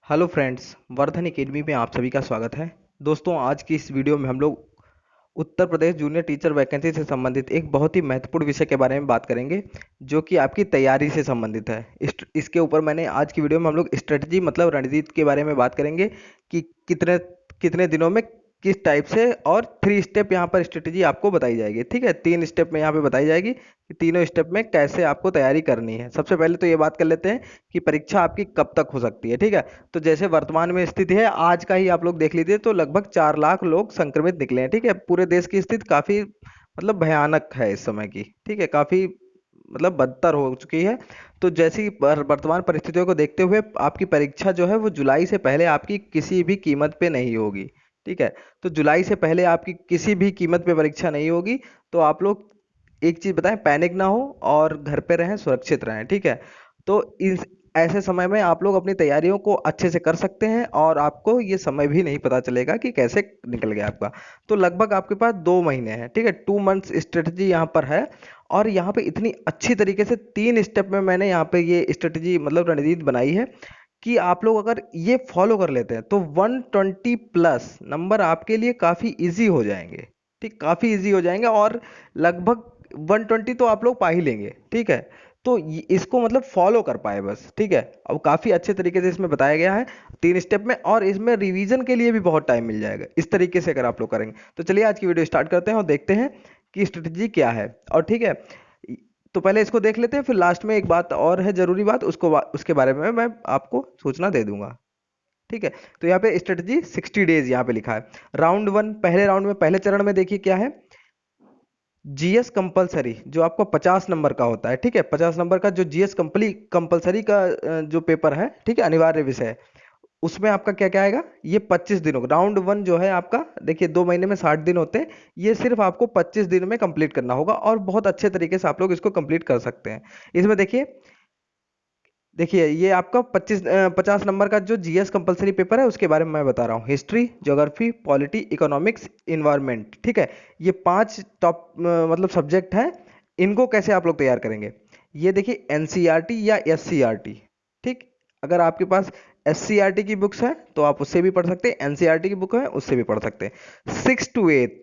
Hello friends, Vardhan academy में आप सभी का स्वागत है। दोस्तों, आज की इस वीडियो में हम लोग Uttar Pradesh junior teacher vacancy से संबंधित एक बहुत ही महत्वपूर्ण विषय के बारे में बात करेंगे, जो कि आपकी तैयारी से संबंधित है। इसके ऊपर मैंने आज की वीडियो में हम लोग स्ट्रेटजी मतलब रणनीति के बारे में बात करेंगे कि कितने कितने दिनों में किस टाइप से, और 3 स्टेप यहाँ पर स्ट्रेटजी आपको बताई जाएगी। ठीक है, 3 स्टेप में यहाँ पे बताई जाएगी कि तीनों स्टेप में कैसे आपको तैयारी करनी है। सबसे पहले तो ये बात कर लेते हैं कि परीक्षा आपकी कब तक हो सकती है। ठीक है, तो जैसे वर्तमान में स्थिति है, आज का ही आप लोग देख लीजिए, तो लगभग 4 लाख लोग संक्रमित निकले हैं। ठीक है, पूरे देश की स्थिति काफी मतलब भयानक है इस समय की। ठीक है, काफी मतलब बदतर हो चुकी है। तो जैसी वर्तमान परिस्थितियों को देखते हुए आपकी परीक्षा जो है वो जुलाई से पहले आपकी किसी भी कीमत पे नहीं होगी। ठीक है, तो जुलाई से पहले आपकी किसी भी कीमत पे परीक्षा नहीं होगी। तो आप लोग एक चीज बताएं, पैनिक ना हो और घर पे रहें, सुरक्षित रहें। ठीक है, तो इस ऐसे समय में आप लोग अपनी तैयारियों को अच्छे से कर सकते हैं और आपको ये समय भी नहीं पता चलेगा कि कैसे निकल गया आपका। तो लगभग आपके पास 2 महीने हैं। ठीक है, 2 मंथ्स स्ट्रेटजी यहाँ पर है। और यहाँ पे इतनी अच्छी तरीके से 3 स्टेप में मैंने यहाँ पे ये स्ट्रेटजी मतलब रणनीति बनाई है कि आप लोग अगर ये फॉलो कर लेते हैं तो 120 प्लस नंबर आपके लिए काफी इजी हो जाएंगे। ठीक, काफी इजी हो जाएंगे और लगभग 120 तो आप लोग पा ही लेंगे। ठीक है, तो इसको मतलब फॉलो कर पाए बस। ठीक है, अब काफी अच्छे तरीके से इसमें बताया गया है 3 स्टेप में, और इसमें रिवीजन के लिए भी बहुत टाइम मिल जाएगा इस तरीके से अगर आप लोग करेंगे। तो चलिए आज की वीडियो स्टार्ट करते हैं और देखते हैं कि स्ट्रेटजी क्या है। और ठीक है, तो पहले इसको देख लेते हैं, फिर लास्ट में एक बात और है, जरूरी बात, उसके बारे में मैं आपको सूचना दे दूंगा। ठीक है, तो यहाँ पे स्ट्रेटजी 60 डेज यहाँ पे लिखा है। राउंड 1, पहले राउंड में पहले चरण में देखिए क्या है। जीएस कंपलसरी जो आपको 50 नंबर का होता है। ठीक है, 50 नंबर का जो जीएस कंपलसरी का जो पेपर है, ठीक है, अनिवार्य विषय है, उसमें आपका क्या क्या आएगा। ये 25 दिनों राउंड 1 जो है आपका, देखिए 2 महीने में 60 दिन होते हैं। ये सिर्फ आपको 25 दिन में कंप्लीट करना होगा और बहुत अच्छे तरीके से आप लोग इसको कंप्लीट कर सकते हैं। इसमें देखिए, ये आपका 50 नंबर का जो जीएस कंपलसरी पेपर है उसके बारे में मैं बता रहा हूँ। History, geography, polity, economics, environment. ठीक है, ये 5 टॉप मतलब सब्जेक्ट है। इनको कैसे आप लोग तैयार करेंगे, ये देखिए एनसीईआरटी या एससीईआरटी। ठीक, अगर आपके पास एससीईआरटी की बुक्स है तो आप उससे भी पढ़ सकते हैं, एनसीईआरटी की बुक है उससे भी पढ़ सकते हैं। 6 to 8,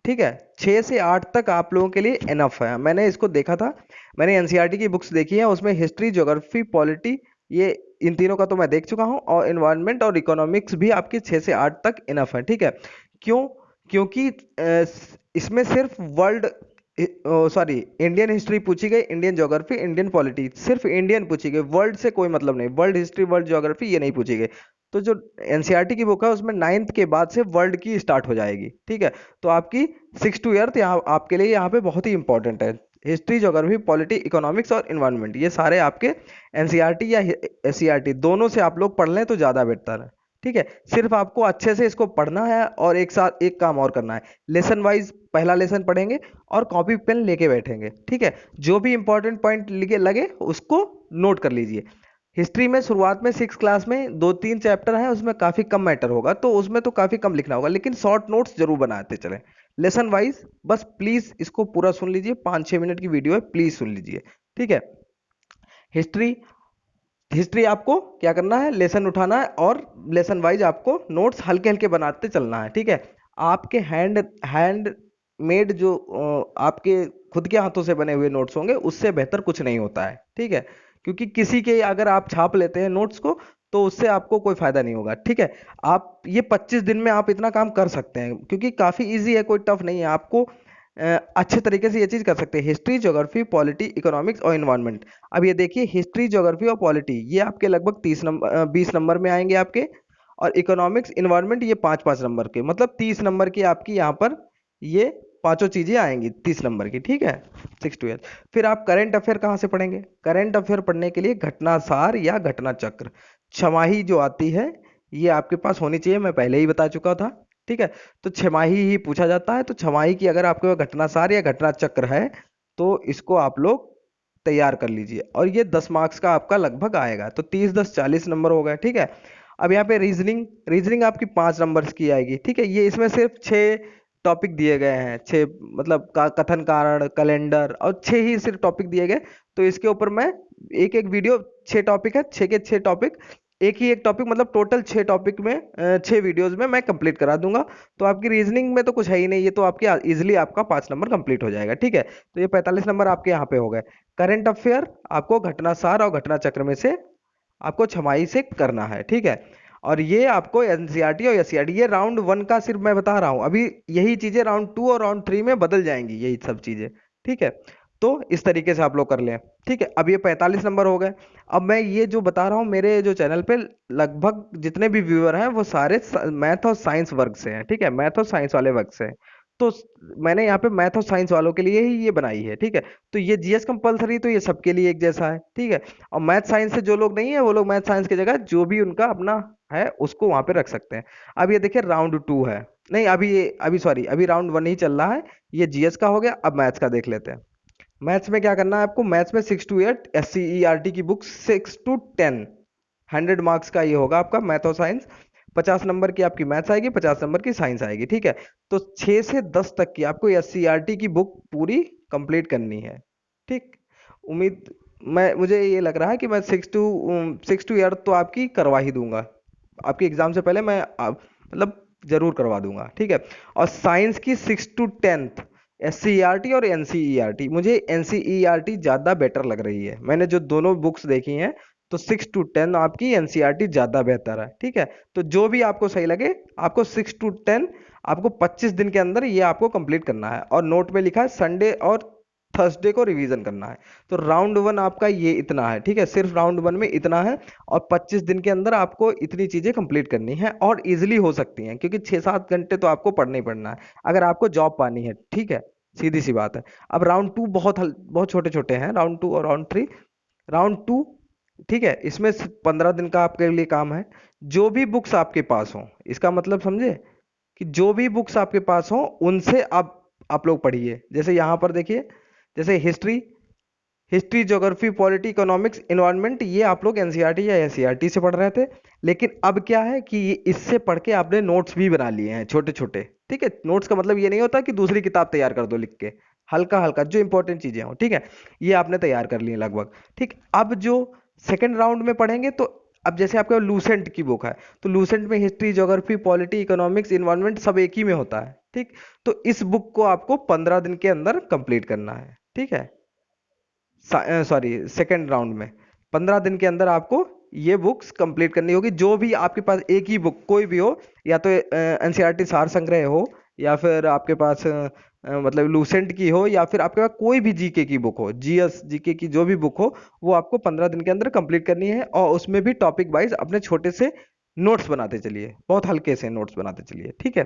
ठीक है, 6 से 8 तक आप लोगों के लिए इनफ है। मैंने इसको देखा था, मैंने एनसीईआरटी की बुक्स देखी है, उसमें हिस्ट्री, ज्योग्राफी, पॉलिटी, ये इन तीनों का तो मैं देख चुका हूँ, और इन्वायरमेंट और इकोनॉमिक्स भी आपकी 6 से 8 तक इनफ है। ठीक है, क्यों? क्योंकि इसमें सिर्फ वर्ल्ड सॉरी इंडियन हिस्ट्री पूछी गई, इंडियन ज्योग्राफी, इंडियन पॉलिटी, सिर्फ इंडियन पूछी गई, वर्ल्ड से कोई मतलब नहीं। वर्ल्ड हिस्ट्री, वर्ल्ड ज्योग्राफी ये नहीं पूछी गई। तो जो एनसीईआरटी की बुक है उसमें 9th के बाद से वर्ल्ड की स्टार्ट हो जाएगी। ठीक है, तो आपकी 6 to 8 यहाँ आपके लिए यहाँ पे बहुत ही इंपॉर्टेंट है। हिस्ट्री, ज्योग्राफी, पॉलिटी, इकोनॉमिक्स और इन्वायरमेंट, ये सारे आपके एनसीईआरटी या एससीईआरटी दोनों से आप लोग पढ़ लें तो ज़्यादा बेहतर है। ठीक है, सिर्फ आपको अच्छे से इसको पढ़ना है और एक साथ एक काम और करना है। लेसन वाइज पहला लेसन पढ़ेंगे और कॉपी पेन लेके बैठेंगे। ठीक है, जो भी इंपॉर्टेंट पॉइंट लिखे लगे उसको नोट कर लीजिए। हिस्ट्री में शुरुआत में 6 क्लास में 2-3 चैप्टर है, उसमें काफी कम मैटर होगा, तो उसमें तो काफी कम लिखना होगा, लेकिन शॉर्ट नोट्स जरूर बनाते चलें लेसन वाइज। बस प्लीज इसको पूरा सुन लीजिए, 5-6 मिनट की वीडियो है, प्लीज सुन लीजिए। ठीक है, हिस्ट्री हिस्ट्री आपको क्या करना है, लेसन उठाना है और लेसन वाइज आपको नोट्स हल्के हल्के बनाते चलना है। ठीक है, आपके हैंड मेड जो आपके खुद के हाथों से बने हुए नोट्स होंगे उससे बेहतर कुछ नहीं होता है। ठीक है, क्योंकि किसी के अगर आप छाप लेते हैं नोट्स को तो उससे आपको कोई फायदा नहीं होगा। ठीक है, आप ये 25 दिन में आप इतना काम कर सकते हैं क्योंकि काफी इजी है, कोई टफ नहीं है आपको। अच्छे तरीके से ये चीज कर सकते हैं, हिस्ट्री, ज्योग्राफी, पॉलिटी, इकोनॉमिक्स और इन्वायरमेंट। अब ये देखिए, हिस्ट्री, ज्योग्राफी और पॉलिटी ये आपके लगभग 30 नंबर 20 नंबर में आएंगे आपके, और इकोनॉमिक्स, इन्वायरमेंट ये 5-5 नंबर के, मतलब 30 नंबर की आपकी यहाँ पर ये पांचों चीजें आएंगी 30 नंबर की। ठीक है, 6 to 8। फिर आप करंट अफेयर कहाँ से पढ़ेंगे? करंट अफेयर पढ़ने के लिए घटना सार या घटना चक्र छमाही जो आती है ये आपके पास होनी चाहिए, मैं पहले ही बता चुका था। ठीक है, तो छमाही ही पूछा जाता है, तो छमाही की अगर आपके पास घटना सार या घटना चक्र है तो इसको आप लोग तैयार कर लीजिए, और ये 10 मार्क्स का आपका लगभग आएगा, तो 30-10-40 नंबर हो गए। ठीक है, अब यहाँ पे रीजनिंग रीजनिंग आपकी 5 नंबर्स की आएगी। ठीक है, ये इसमें सिर्फ 6 टॉपिक दिए गए हैं, 6 मतलब का कथन, कारण, कैलेंडर, और 6 ही सिर्फ टॉपिक दिए गए। तो इसके ऊपर मैं एक एक वीडियो, 6 टॉपिक है, 6 के 6 टॉपिक एक टॉपिक मतलब टोटल 6 टॉपिक में 6 वीडियोस में मैं कंप्लीट करा दूंगा। तो आपकी रीजनिंग में तो कुछ है ही नहीं, ये तो आपके इजीली आपका 5 नंबर कंप्लीट हो जाएगा। ठीक है, तो ये 45 नंबर आपके यहाँ पे हो गए। करंट अफेयर आपको घटना सार और घटना चक्र में से आपको छमाही से करना है। ठीक है, और ये आपको एनसीईआरटी और एससीईआरटी, ये राउंड 1 का सिर्फ मैं बता रहा हूँ, अभी यही चीजें राउंड 2 और राउंड 3 में बदल जाएंगी, यही सब चीजें। ठीक है, तो इस तरीके से आप लोग कर लें। ठीक है, अब ये 45 नंबर हो गए। अब मैं ये जो बता रहा हूँ, मेरे जो चैनल पे लगभग जितने भी व्यूअर हैं वो सारे मैथ और साइंस वर्ग से हैं। ठीक है, मैथ और साइंस वाले वर्ग से हैं। तो मैंने यहाँ पे मैथ और साइंस वालों के लिए ही ये बनाई है। ठीक है, तो ये जीएस कंपलसरी, तो ये सबके लिए एक जैसा है। ठीक है, और मैथ साइंस से जो लोग नहीं है वो लोग मैथ साइंस की जगह जो भी उनका अपना है उसको वहां पे रख सकते हैं। अब ये देखिए राउंड 2 है, नहीं अभी सॉरी, अभी राउंड 1 ही चल रहा है। ये जीएस का हो गया, अब मैथ्स का देख लेते हैं। मैथ्स में क्या करना है आपको, मैथ्स में 6 to 8 एससीईआरटी की बुक, 6 to 10 100 मार्क्स का ये होगा आपका मैथ और साइंस। 50 नंबर की आपकी मैथ्स आएगी, 50 नंबर की साइंस आएगी। ठीक है, तो 6 से 10 तक की आपको एससीईआरटी की बुक पूरी कंप्लीट करनी है। ठीक, उम्मीद मैं मुझे ये लग रहा है कि मैं 6 to 8 तो आपकी करवा ही दूंगा, आपके एग्जाम से पहले मैं मतलब जरूर करवा दूंगा। ठीक है, और साइंस की 6 to 10 एससीईआरटी और एनसीईआरटी, मुझे एनसीईआरटी ज्यादा बेटर लग रही है। मैंने जो दोनों बुक्स देखी हैं तो 6 to 10 आपकी एनसीईआरटी ज्यादा बेहतर है। ठीक है, तो जो भी आपको सही लगे, आपको 6 to 10 आपको 25 दिन के अंदर ये आपको कंप्लीट करना है। और नोट में लिखा है संडे और थर्सडे को रिवीजन करना है। तो राउंड 1 आपका ये इतना है। ठीक है, सिर्फ राउंड 1 में इतना है, और 25 दिन के अंदर आपको इतनी चीजें कंप्लीट करनी है, और इजिली हो सकती हैं क्योंकि 6-7 घंटे तो आपको पढ़ना ही पढ़ना है अगर आपको जॉब पानी है। ठीक है, सीधी सी बात है। अब राउंड 2 बहुत छोटे छोटे हैं, राउंड 2 और राउंड 3। राउंड 2, ठीक है, इसमें 15 दिन का आपके लिए काम है। जो भी बुक्स आपके पास हो, इसका मतलब समझे कि जो भी बुक्स आपके पास हो उनसे आप लोग पढ़िए। जैसे यहाँ पर देखिए, जैसे history geography polity economics environment, ये आप लोग एनसीईआरटी या एससीईआरटी से पढ़ रहे थे। लेकिन अब क्या है कि इससे पढ़ के आपने नोट्स भी बना लिए हैं छोटे छोटे। ठीक है, नोट्स का मतलब ये नहीं होता कि दूसरी किताब तैयार कर दो लिख के, हल्का हल्का जो इंपॉर्टेंट चीजें हो। ठीक है, ये आपने तैयार कर लिए लगभग। ठीक, अब जो सेकेंड राउंड में पढ़ेंगे, तो अब जैसे आपके लूसेंट की बुक है, तो लूसेंट में history geography polity economics environment सब एक ही में होता है। ठीक, तो इस बुक को आपको 15 दिन के अंदर कंप्लीट करना है। ठीक है, सॉरी, सेकेंड राउंड में 15 दिन के अंदर आपको ये बुक्स कंप्लीट करनी होगी। जो भी आपके पास एक ही बुक कोई भी हो, या तो एनसीईआरटी सार संग्रह हो, या फिर आपके पास मतलब लूसेंट की हो, या फिर आपके पास कोई भी जीके की बुक हो, जीएस जीके की जो भी बुक हो, वो आपको 15 दिन के अंदर कंप्लीट करनी है। और उसमें भी टॉपिक वाइज अपने छोटे से नोट्स बनाते चलिए, बहुत हल्के से नोट्स बनाते चलिए। ठीक है,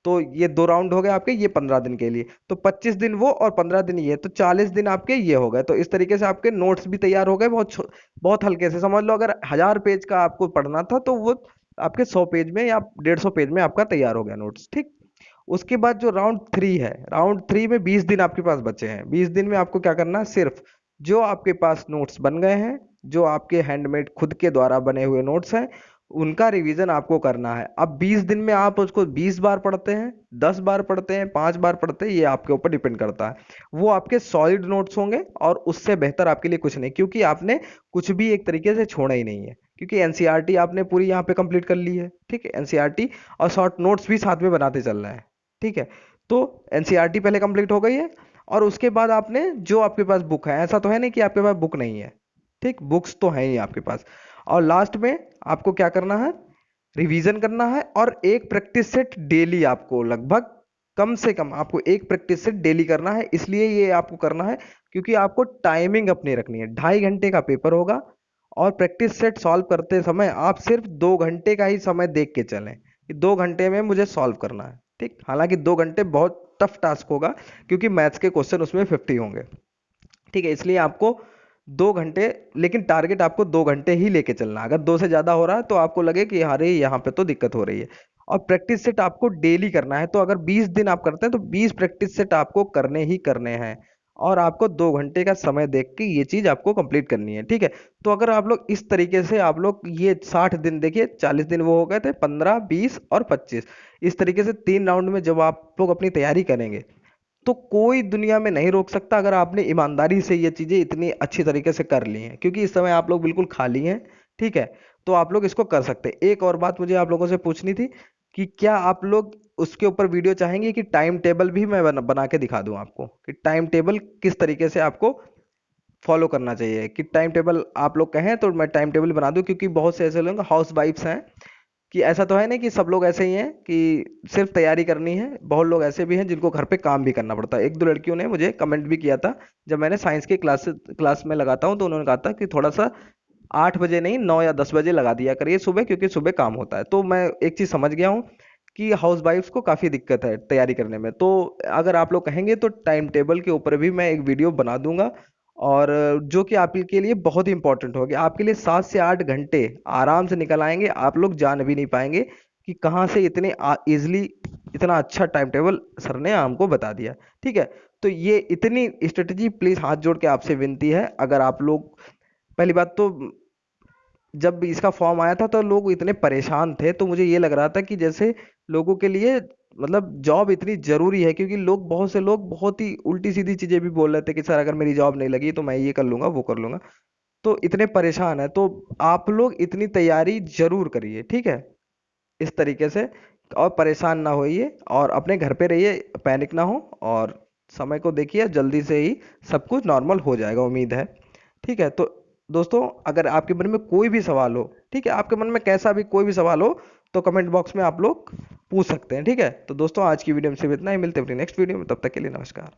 तो ये 2 राउंड हो गए आपके, ये 15 दिन के लिए। तो 25 दिन वो और 15 दिन ये, तो 40 दिन आपके ये हो गए। तो इस तरीके से आपके नोट्स भी तैयार हो गए, बहुत हल्के से। समझ लो अगर 1000 पेज का आपको पढ़ना था तो वो आपके 100 पेज में या 150 पेज में आपका तैयार हो गया नोट्स। ठीक, उसके बाद जो राउंड 3 है, राउंड 3 में 20 दिन आपके पास बचे हैं। 20 दिन में आपको क्या करना है, सिर्फ जो आपके पास नोट्स बन गए हैं, जो आपके हैंडमेड खुद के द्वारा बने हुए नोट्स हैं, उनका रिवीजन आपको करना है। अब 20 दिन में आप उसको 20 बार पढ़ते हैं, 10 बार पढ़ते हैं, 5 बार पढ़ते हैं, ये आपके ऊपर डिपेंड करता है। वो आपके सॉलिड नोट्स होंगे, और उससे बेहतर आपके लिए कुछ नहीं, क्योंकि आपने कुछ भी एक तरीके से छोड़ा ही नहीं है, क्योंकि एनसीईआरटी आपने पूरी यहाँ पे कंप्लीट कर ली है। ठीक है, एनसीईआरटी और शॉर्ट नोट्स भी साथ में बनाते चल रहे हैं। ठीक है, तो एनसीईआरटी पहले कंप्लीट हो गई है, और उसके बाद आपने जो आपके पास बुक है, ऐसा तो है नहीं कि आपके पास बुक नहीं है। ठीक, बुक्स तो है ही आपके पास। और लास्ट में आपको क्या करना है, रिवीजन करना है, और एक प्रैक्टिस सेट डेली आपको, लगभग कम से कम आपको एक प्रैक्टिस सेट डेली करना है। इसलिए ये आपको करना है क्योंकि आपको टाइमिंग अपनी रखनी है। 2.5 घंटे का पेपर होगा, और प्रैक्टिस सेट सॉल्व करते समय आप सिर्फ 2 घंटे का ही समय देख के चलें कि 2 घंटे में मुझे सॉल्व करना है। ठीक, हालांकि 2 घंटे बहुत टफ टास्क होगा, क्योंकि मैथ्स के क्वेश्चन उसमें 50 होंगे। ठीक है, इसलिए आपको 2 घंटे, लेकिन टारगेट आपको 2 घंटे ही लेके चलना है। अगर 2 से ज्यादा हो रहा है तो आपको लगे कि अरे यहाँ पे तो दिक्कत हो रही है। और प्रैक्टिस सेट आपको डेली करना है। तो अगर 20 दिन आप करते हैं तो 20 प्रैक्टिस सेट आपको करने ही करने हैं, और आपको 2 घंटे का समय देख के ये चीज आपको कंप्लीट करनी है। ठीक है, तो अगर आप लोग इस तरीके से आप लोग ये 60 दिन, देखिए 40 दिन वो हो गए थे, 15, 20 और 25, इस तरीके से 3 राउंड में जब आप लोग अपनी तैयारी करेंगे, तो कोई दुनिया में नहीं रोक सकता, अगर आपने ईमानदारी से ये चीजें इतनी अच्छी तरीके से कर ली हैं। क्योंकि इस समय आप लोग बिल्कुल खाली हैं। ठीक है, तो आप लोग इसको कर सकते हैं। एक और बात मुझे आप लोगों से पूछनी थी कि क्या आप लोग उसके ऊपर वीडियो चाहेंगे कि टाइम टेबल भी मैं बना के दिखा दूं आपको, कि टाइम टेबल किस तरीके से आपको फॉलो करना चाहिए, कि टाइम टेबल आप लोग कहें तो मैं टाइम टेबल बना दूं, क्योंकि बहुत से ऐसे लोग हाउस वाइफ्स हैं कि ऐसा तो है नहीं कि सब लोग ऐसे ही हैं कि सिर्फ तैयारी करनी है, बहुत लोग ऐसे भी हैं जिनको घर पे काम भी करना पड़ता है। एक दो लड़कियों ने मुझे कमेंट भी किया था जब मैंने साइंस की क्लास में लगाता हूँ, तो उन्होंने कहा था कि थोड़ा सा 8 बजे नहीं 9 या 10 बजे लगा दिया करिए सुबह, क्योंकि सुबह काम होता है। तो मैं एक चीज़ समझ गया हूँ कि हाउस वाइफ्स को काफ़ी दिक्कत है तैयारी करने में। तो अगर आप लोग कहेंगे तो टाइम टेबल के ऊपर भी मैं एक वीडियो बना दूंगा, और जो कि आपके लिए बहुत ही इंपॉर्टेंट होगी। आपके लिए 7 से 8 घंटे आराम से निकल आएंगे, आप लोग जान भी नहीं पाएंगे कि कहाँ से इतने इजिली इतना अच्छा टाइम टेबल सर ने हमको बता दिया। ठीक है, तो ये इतनी स्ट्रेटजी प्लीज हाथ जोड़ के आपसे विनती है। अगर आप लोग, पहली बात तो जब इसका फॉर्म आया था तो लोग इतने परेशान थे, तो मुझे ये लग रहा था कि जैसे लोगों के लिए मतलब जॉब इतनी जरूरी है, क्योंकि लोग, बहुत से लोग बहुत ही उल्टी सीधी चीजें भी बोल रहे थे कि सर अगर मेरी जॉब नहीं लगी तो मैं ये कर लूंगा वो कर लूंगा। तो इतने परेशान है, तो आप लोग इतनी तैयारी जरूर करिए, ठीक है, इस तरीके से। और परेशान ना होइए और अपने घर पे रहिए, पैनिक ना हो, और समय को देखिए, जल्दी से ही सब कुछ नॉर्मल हो जाएगा, उम्मीद है। ठीक है, तो दोस्तों अगर आपके मन में कोई भी सवाल हो, ठीक है, आपके मन में कैसा भी कोई भी सवाल हो, तो कमेंट बॉक्स में आप लोग पूछ सकते हैं। ठीक है, तो दोस्तों आज की वीडियो में सिर्फ इतना ही, मिलते हैं अपनी नेक्स्ट वीडियो में, तब तक के लिए नमस्कार।